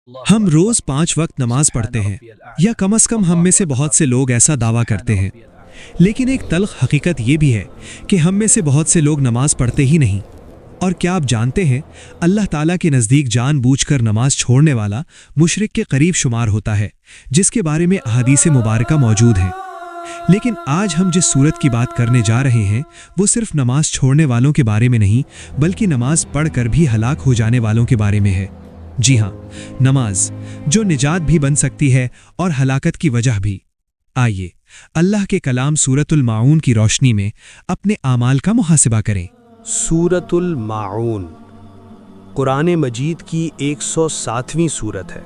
हम रोज 5 वक्त नमाज पढ़ते हैं, या कम से कम हम में से बहुत से लोग ऐसा दावा करते हैं। लेकिन एक तल्ख हकीकत ये भी है कि हम में से बहुत से लोग नमाज पढ़ते ही नहीं। और क्या आप जानते हैं, अल्लाह ताला के नज़दीक जानबूझकर नमाज छोड़ने वाला मुशरिक के करीब शुमार होता है, जिसके बारे में अहादीस मुबारका मौजूद हैं। लेकिन आज हम जिस सूरत की बात करने जा रहे हैं वो सिर्फ नमाज छोड़ने वालों के बारे में नहीं, बल्कि नमाज पढ़कर भी हलाक हो जाने वालों के बारे में है। जी हाँ, नमाज जो निजात भी बन सकती है और हलाकत की वजह भी। आइए अल्लाह के कलाम सूरतुल माऊन की रोशनी में अपने आमाल का मुहासिबा करें। सूरतुल माऊन कुरान मजीद की 107वीं सूरत है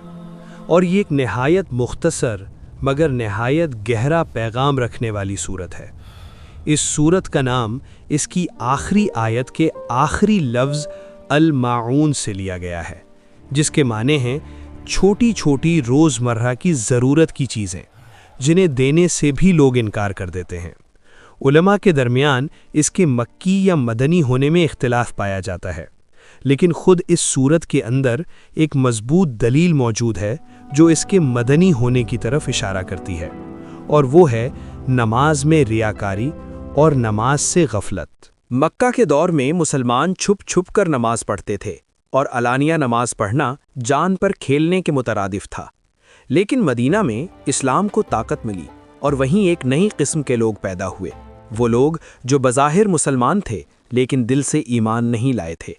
और ये एक नहायत मुख्तसर मगर नहायत गहरा पैगाम रखने वाली सूरत है। इस सूरत का नाम इसकी आखिरी आयत के आखिरी लफ्ज़ अल माऊन से लिया गया है, जिसके माने हैं छोटी छोटी रोज़मर्रा की ज़रूरत की चीज़ें जिन्हें देने से भी लोग इनकार कर देते हैं। उलमा के दरमियान इसके मक्की या मदनी होने में इख्तिलाफ पाया जाता है, लेकिन ख़ुद इस सूरत के अंदर एक मजबूत दलील मौजूद है जो इसके मदनी होने की तरफ इशारा करती है, और वो है नमाज में रियाकारी और नमाज से गफलत। मक्का के दौर में मुसलमान छुप छुप कर नमाज पढ़ते थे और अलानिया नमाज पढ़ना जान पर खेलने के मुतरादिफ था। लेकिन मदीना में इस्लाम को ताकत मिली और वहीं एक नई किस्म के लोग पैदा हुए। वो लोग जो बज़ाहिर मुसलमान थे लेकिन दिल से ईमान नहीं लाए थे।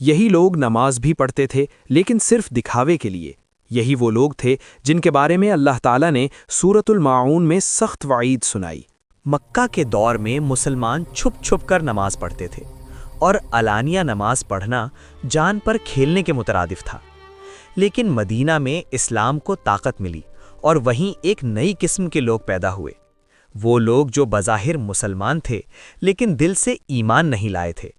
यही लोग नमाज भी पढ़ते थे लेकिन सिर्फ दिखावे के लिए। यही वो लोग थे जिनके बारे में अल्लाह ताला ने सूरतुल माऊन में सख्त वाईद सुनाई। मक्का के दौर में मुसलमान छुप छुप कर नमाज पढ़ते थे और अलानिया नमाज पढ़ना जान पर खेलने के मुतरादिफ था। लेकिन मदीना में इस्लाम को ताकत मिली और वहीं एक नई किस्म के लोग पैदा हुए। वो लोग जो बज़ाहिर मुसलमान थे लेकिन दिल से ईमान नहीं लाए थे।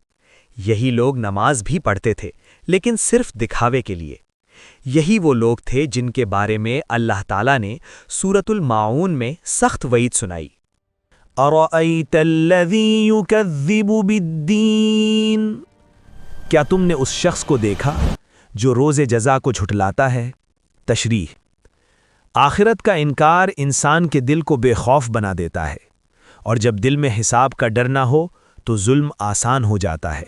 यही लोग नमाज भी पढ़ते थे लेकिन सिर्फ दिखावे के लिए। यही वो लोग थे जिनके बारे में अल्लाह ताला ने सूरतुल माऊन में सख्त वईद सुनाई। अरअयतल्लज़ी युकज़्ज़िबु बिद्दीन, क्या तुमने उस शख्स को देखा जो रोज़े जज़ा को झुठलाता है? तशरीह, आखिरत का इनकार इंसान के दिल को बेखौफ बना देता है, और जब दिल में हिसाब का डर ना हो तो जुल्म आसान हो जाता है।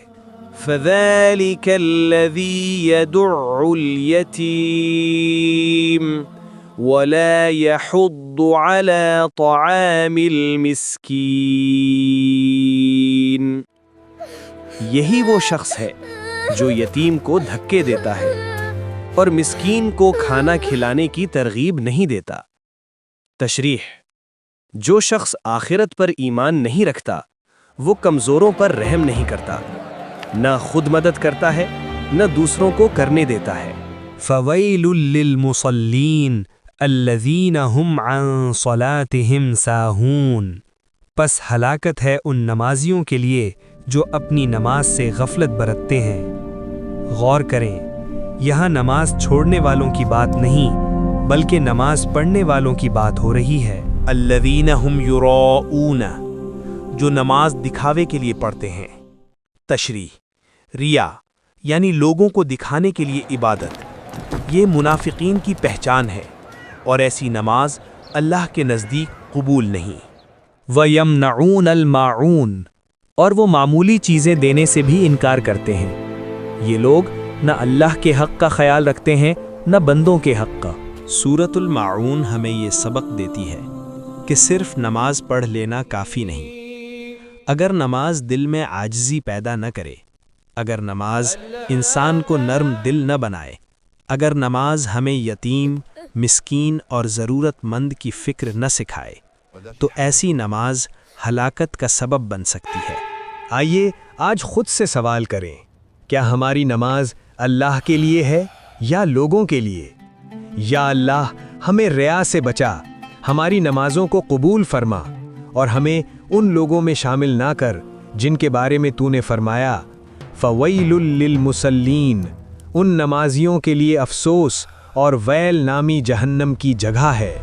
फ़ज़ालिकल्लज़ी यदुअ्उल यतीम वला यहुद्दु अला तआमिल मिस्कीन, यही वो शख्स है जो यतीम को धक्के देता है और मिस्कीन को खाना खिलाने की तरगीब नहीं देता। तशरीह, जो शख्स आखिरत पर ईमान नहीं रखता वो कमज़ोरों पर रहम नहीं करता, न खुद मदद करता है न दूसरों को करने देता है। फ़वैलुल लिलमुसल्लीन अल्लज़ीना हुम अन सलातिहिम साहून, पस हलाकत है उन नमाजियों के लिए जो अपनी नमाज से गफलत बरतते हैं। गौर करें, यहाँ नमाज छोड़ने वालों की बात नहीं बल्कि नमाज पढ़ने वालों की बात हो रही है। अल्लज़ीना हुम युराऊना, जो नमाज दिखावे के लिए पढ़ते हैं। तशरीह, रिया यानी लोगों को दिखाने के लिए इबादत, ये मुनाफिकीन की पहचान है और ऐसी नमाज अल्लाह के नज़दीक कबूल नहीं। वयमनऊन अल माऊन, और वो मामूली चीज़ें देने से भी इनकार करते हैं। ये लोग न अल्लाह के हक़ का ख्याल रखते हैं न बंदों के हक़ का। सूरतुल माऊन हमें ये सबक देती है कि सिर्फ नमाज पढ़ लेना काफ़ी नहीं। अगर नमाज दिल में आजिज़ी पैदा न करे, अगर नमाज इंसान को नर्म दिल न बनाए, अगर नमाज हमें यतीम, मिस्कीन और ज़रूरतमंद की फ़िक्र न सिखाए, तो ऐसी नमाज हलाकत का सबब बन सकती है। आइए आज खुद से सवाल करें, क्या हमारी नमाज अल्लाह के लिए है या लोगों के लिए? या अल्लाह, हमें रिया से बचा, हमारी नमाजों को कबूल फरमा और हमें उन लोगों में शामिल ना कर जिनके बारे में तूने फरमाया फ़वैलुल लिलमुसल्लीन, उन नमाजियों के लिए अफसोस और वैल नामी जहन्नम की जगह है।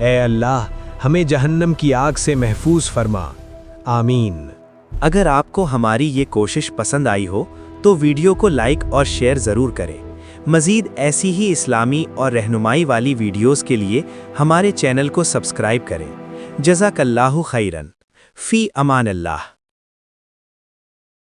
ए अल्लाह, हमें जहन्नम की आग से महफूज फरमा, आमीन। अगर आपको हमारी ये कोशिश पसंद आई हो तो वीडियो को लाइक और शेयर ज़रूर करें। مزید ایسی ہی اسلامی اور رہنمائی والی ویڈیوز کے لیے ہمارے چینل کو سبسکرائب کریں۔ جزاک اللہ خیرن، فی امان اللہ۔